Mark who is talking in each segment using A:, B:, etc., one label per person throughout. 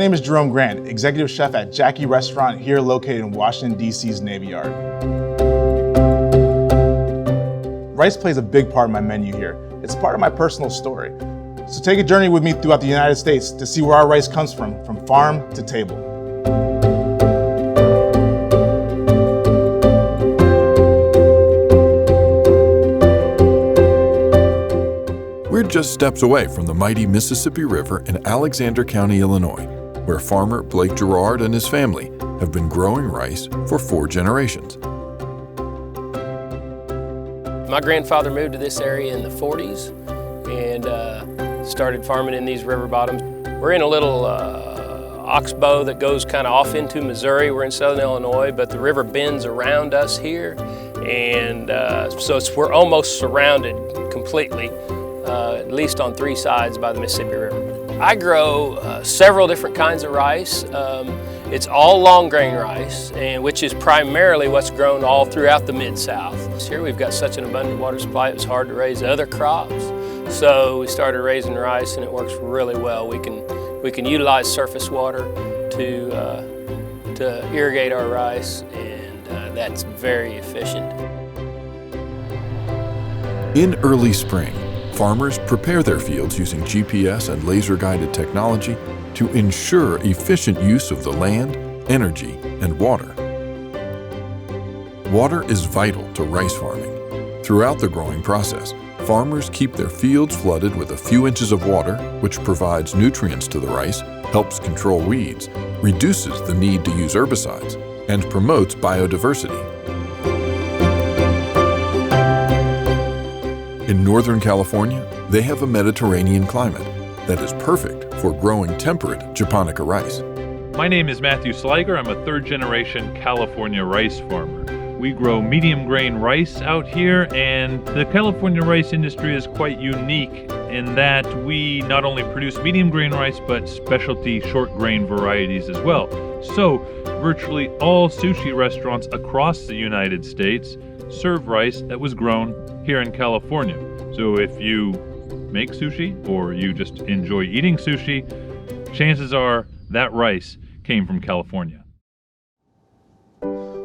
A: name is Jerome Grant, executive chef at Jackie Restaurant here located in Washington, D.C.'s Navy Yard. Rice plays a big part in my menu here. It's part of my personal story. So take a journey with me throughout the United States to see where our rice comes from farm to table.
B: We're just steps away from the mighty Mississippi River in Alexander County, Illinois, where farmer Blake Gerard and his family have been growing rice for 4 generations.
C: My grandfather moved to this area in the 40s and started farming in these river bottoms. We're in a little oxbow that goes kind of off into Missouri. We're in southern Illinois, but the river bends around us here, and so we're almost surrounded completely, at least on 3 sides, by the Mississippi River. I grow several different kinds of rice. It's all long grain rice, and which is primarily what's grown all throughout the Mid-South. Here we've got such an abundant water supply, it was hard to raise other crops. So we started raising rice, and it works really well. We can utilize surface water to irrigate our rice, and that's very efficient.
B: In early spring, farmers prepare their fields using GPS and laser-guided technology to ensure efficient use of the land, energy, and water. Water is vital to rice farming. Throughout the growing process, farmers keep their fields flooded with a few inches of water, which provides nutrients to the rice, helps control weeds, reduces the need to use herbicides, and promotes biodiversity. In Northern California, they have a Mediterranean climate that is perfect for growing temperate Japonica rice.
D: My name is Matthew Sliger. I'm a 3rd-generation California rice farmer. We grow medium grain rice out here, and the California rice industry is quite unique in that we not only produce medium grain rice, but specialty short grain varieties as well. So virtually all sushi restaurants across the United States serve rice that was grown here in California. So if you make sushi or you just enjoy eating sushi, chances are that rice came from California.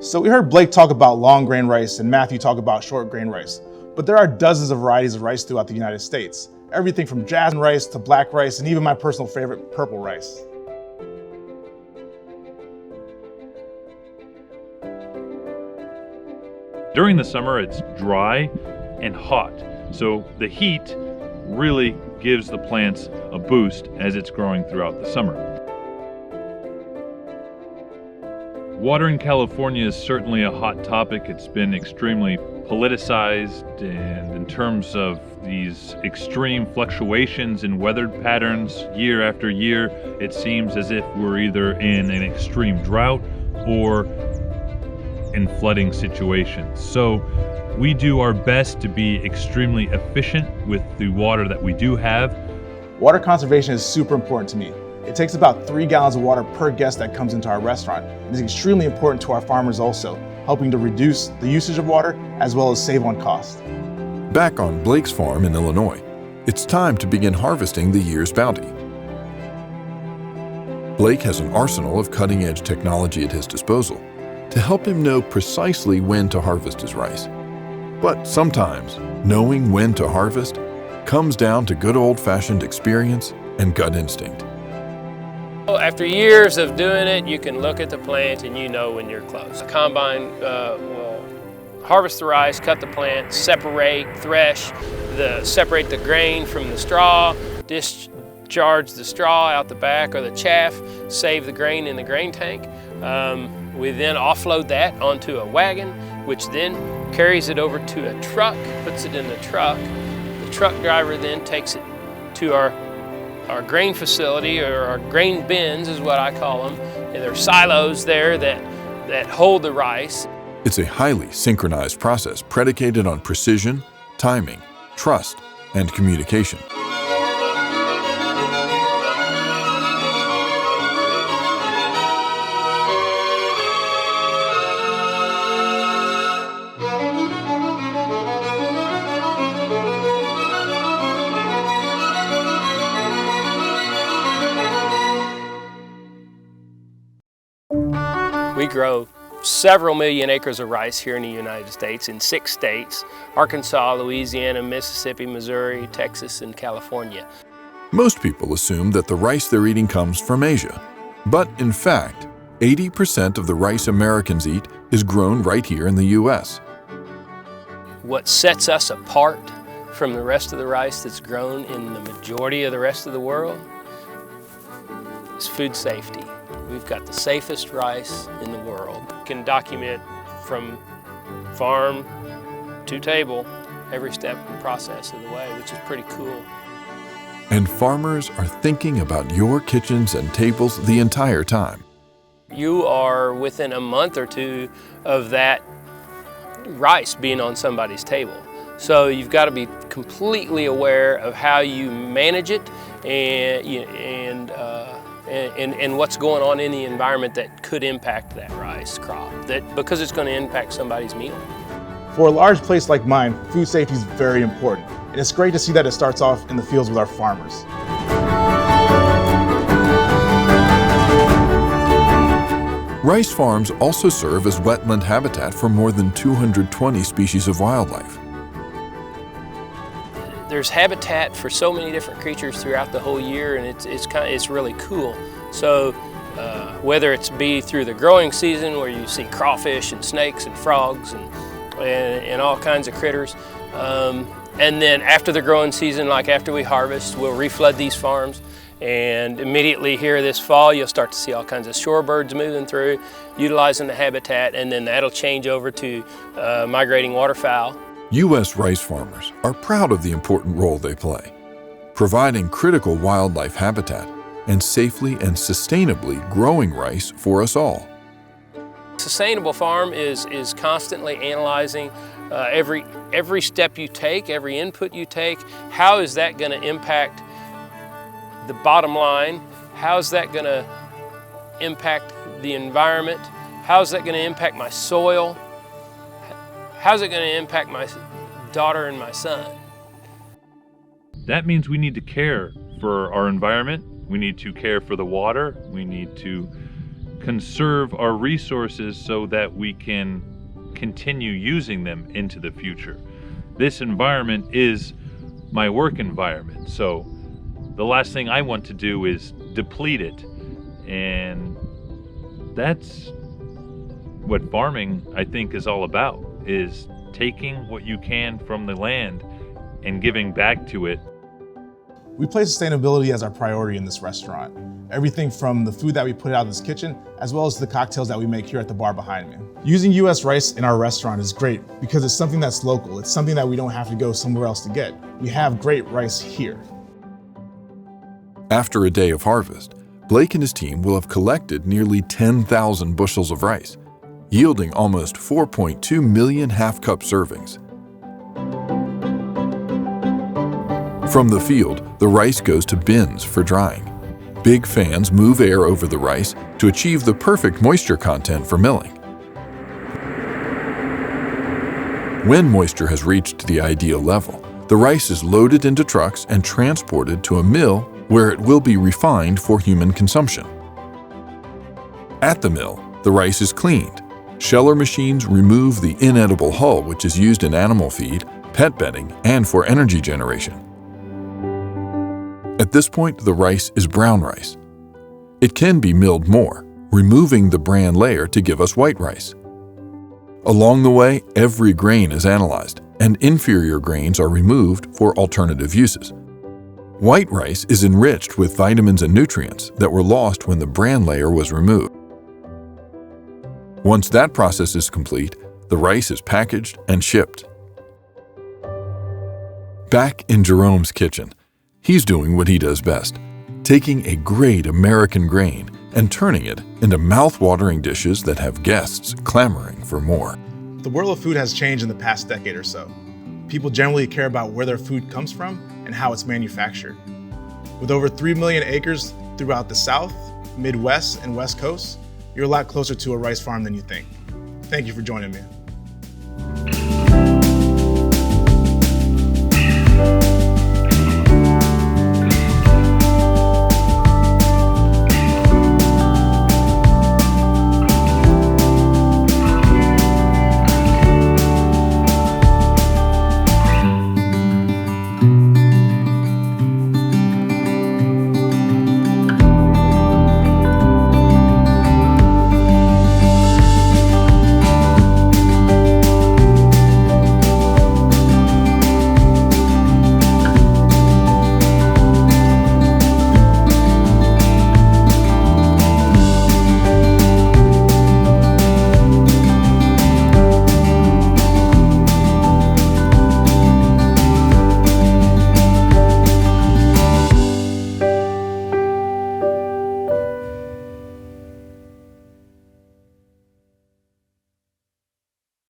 A: So we heard Blake talk about long grain rice and Matthew talk about short grain rice, but there are dozens of varieties of rice throughout the United States. Everything from jasmine rice to black rice and even my personal favorite, purple rice.
D: During the summer, it's dry and hot, so the heat really gives the plants a boost as it's growing throughout the summer. Water in California is certainly a hot topic. It's been extremely politicized, and in terms of these extreme fluctuations in weather patterns year after year, it seems as if we're either in an extreme drought or in flooding situations. So we do our best to be extremely efficient with the water that we do have.
A: Water conservation is super important to me. It takes about 3 gallons of water per guest that comes into our restaurant. It is extremely important to our farmers also, helping to reduce the usage of water as well as save on cost.
B: Back on Blake's farm in Illinois, it's time to begin harvesting the year's bounty. Blake has an arsenal of cutting-edge technology at his disposal to help him know precisely when to harvest his rice. But sometimes, knowing when to harvest comes down to good old-fashioned experience and gut instinct.
C: After years of doing it, you can look at the plant and you know when you're close. The combine will harvest the rice, cut the plant, separate, thresh, separate the grain from the straw, discharge the straw out the back or the chaff, save the grain in the grain tank. We then offload that onto a wagon, which then carries it over to a truck, puts it in the truck. The truck driver then takes it to our grain facility, or our grain bins is what I call them. And there are silos there that hold the rice.
B: It's a highly synchronized process predicated on precision, timing, trust, and communication.
C: We grow several million acres of rice here in the United States in 6 states: Arkansas, Louisiana, Mississippi, Missouri, Texas, and California.
B: Most people assume that the rice they're eating comes from Asia. But in fact, 80% of the rice Americans eat is grown right here in the U.S.
C: What sets us apart from the rest of the rice that's grown in the majority of the rest of the world is food safety. We've got the safest rice in the world. We can document from farm to table every step and process of the way, which is pretty cool.
B: And farmers are thinking about your kitchens and tables the entire time.
C: You are within a month or two of that rice being on somebody's table. So you've got to be completely aware of how you manage it and what's going on in the environment that could impact that rice crop, because it's going to impact somebody's meal.
A: For a large place like mine, food safety is very important, and it's great to see that it starts off in the fields with our farmers.
B: Rice farms also serve as wetland habitat for more than 220 species of wildlife.
C: There's habitat for so many different creatures throughout the whole year, and it's really cool. So whether it's be through the growing season where you see crawfish and snakes and frogs and all kinds of critters, and then after the growing season, like after we harvest, we'll reflood these farms, and immediately here this fall you'll start to see all kinds of shorebirds moving through, utilizing the habitat, and then that'll change over to migrating waterfowl.
B: U.S. rice farmers are proud of the important role they play, providing critical wildlife habitat and safely and sustainably growing rice for us all.
C: Sustainable farm is constantly analyzing every step you take, every input you take. How is that going to impact the bottom line? How is that going to impact the environment? How is that going to impact my soil? How's it going to impact my daughter and my son?
D: That means we need to care for our environment. We need to care for the water. We need to conserve our resources so that we can continue using them into the future. This environment is my work environment, so the last thing I want to do is deplete it. And that's what farming, I think, is all about, is taking what you can from the land and giving back to it.
A: We place sustainability as our priority in this restaurant. Everything from the food that we put out in this kitchen, as well as the cocktails that we make here at the bar behind me. Using U.S. rice in our restaurant is great because it's something that's local. It's something that we don't have to go somewhere else to get. We have great rice here.
B: After a day of harvest, Blake and his team will have collected nearly 10,000 bushels of rice, yielding almost 4.2 million half-cup servings. From the field, the rice goes to bins for drying. Big fans move air over the rice to achieve the perfect moisture content for milling. When moisture has reached the ideal level, the rice is loaded into trucks and transported to a mill where it will be refined for human consumption. At the mill, the rice is cleaned. Sheller machines remove the inedible hull, which is used in animal feed, pet bedding, and for energy generation. At this point, the rice is brown rice. It can be milled more, removing the bran layer to give us white rice. Along the way, every grain is analyzed, and inferior grains are removed for alternative uses. White rice is enriched with vitamins and nutrients that were lost when the bran layer was removed. Once that process is complete, the rice is packaged and shipped. Back in Jerome's kitchen, he's doing what he does best, taking a great American grain and turning it into mouth-watering dishes that have guests clamoring for more.
A: The world of food has changed in the past decade or so. People generally care about where their food comes from and how it's manufactured. With over 3 million acres throughout the South, Midwest, and West Coast, you're a lot closer to a rice farm than you think. Thank you for joining me.